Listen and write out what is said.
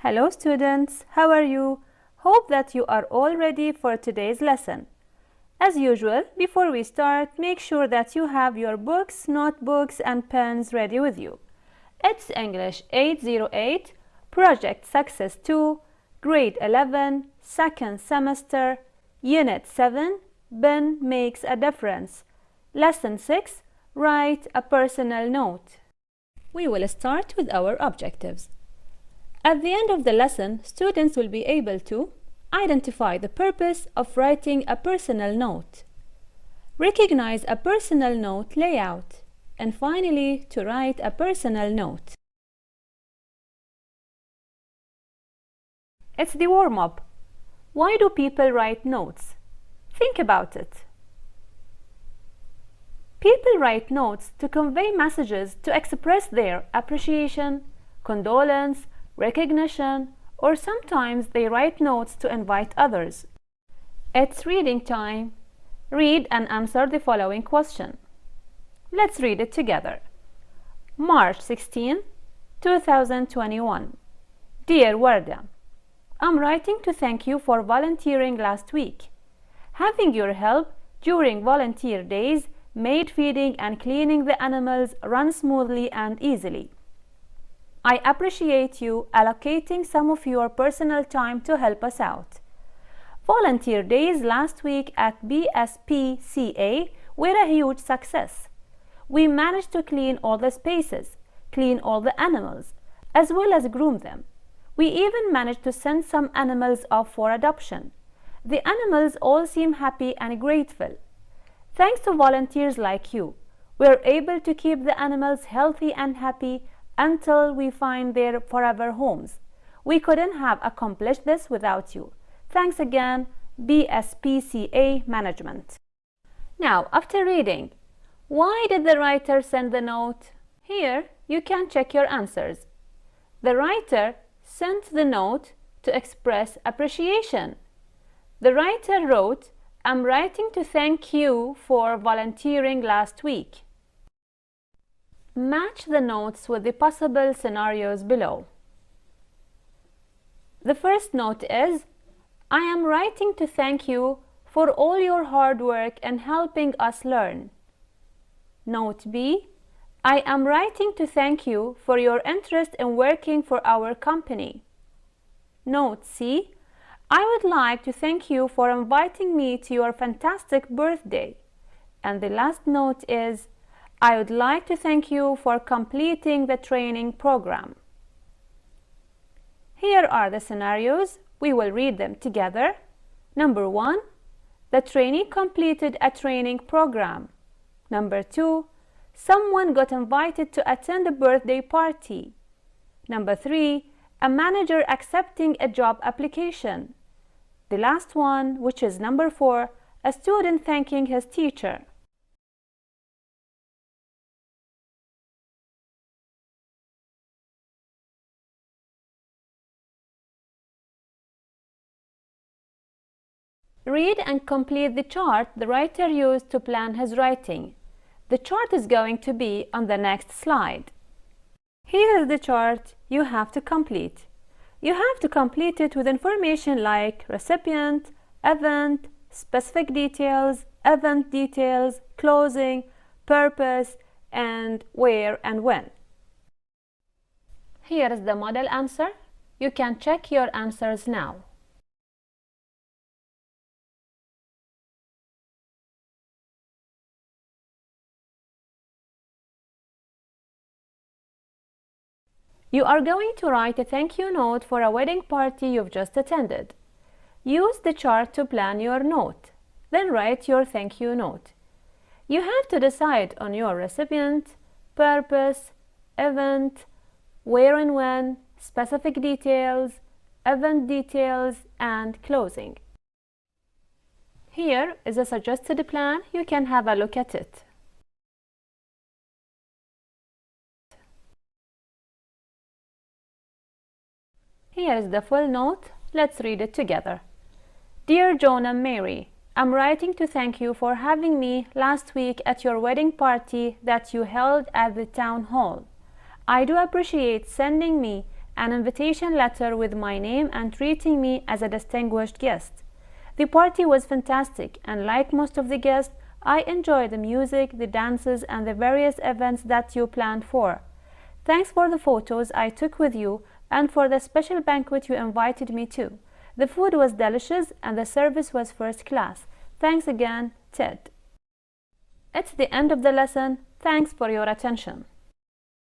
Hello students, how are you? Hope that you are all ready for today's lesson. As usual, before we start, make sure that you have your books, notebooks and pens ready with you. It's English 808, Project Success 2, Grade 11, Second Semester, Unit 7, Ben Makes a Difference. Lesson 6, Write a Personal Note. We will start with our objectives. At the end of the lesson, students will be able to identify the purpose of writing a personal note, recognize a personal note layout, and finally, to write a personal note. It's the warm-up. Why do people write notes? Think about it. People write notes to convey messages to express their appreciation, condolence, recognition, or sometimes they write notes to invite others. It's reading time. Read and answer the following question. Let's read it together. March 16, 2021. Dear Warda, I'm writing to thank you for volunteering last week. Having your help during volunteer days made feeding and cleaning the animals run smoothly and easily. I appreciate you allocating some of your personal time to help us out. Volunteer days last week at BSPCA were a huge success. We managed to clean all the spaces, clean all the animals, as well as groom them. We even managed to send some animals off for adoption. The animals all seem happy and grateful. Thanks to volunteers like you, we are able to keep the animals healthy and happy until we find their forever homes. We couldn't have accomplished this without you. Thanks again, BSPCA Management. Now, after reading, why did the writer send the note? Here, you can check your answers. The writer sent the note to express appreciation. The writer wrote, I'm writing to thank you for volunteering last week. Match the notes with the possible scenarios below. The first note is, I am writing to thank you for all your hard work and helping us learn. Note B, I am writing to thank you for your interest in working for our company. Note C, I would like to thank you for inviting me to your fantastic birthday. And the last note is, I would like to thank you for completing the training program. Here are the scenarios. We will read them together. Number 1, the trainee completed a training program. Number 2, someone got invited to attend a birthday party. Number 3, a manager accepting a job application. The last one, which is number 4, a student thanking his teacher. Read and complete the chart the writer used to plan his writing. The chart is going to be on the next slide. Here is the chart you have to complete. You have to complete it with information like recipient, event, specific details, event details, closing, purpose, and where and when. Here is the model answer. You can check your answers now. You are going to write a thank you note for a wedding party you've just attended. Use the chart to plan your note. Then write your thank you note. You have to decide on your recipient, purpose, event, where and when, specific details, event details, and closing. Here is a suggested plan. You can have a look at it. Here is the full note. Let's read it together. Dear Joan and Mary, I'm writing to thank you for having me last week at your wedding party that you held at the town hall. I do appreciate sending me an invitation letter with my name and treating me as a distinguished guest. The party was fantastic, and like most of the guests, I enjoyed the music, the dances, and the various events that you planned for. Thanks for the photos I took with you and for the special banquet you invited me to. The food was delicious and the service was first class. Thanks again, Ted. It's the end of the lesson. Thanks for your attention.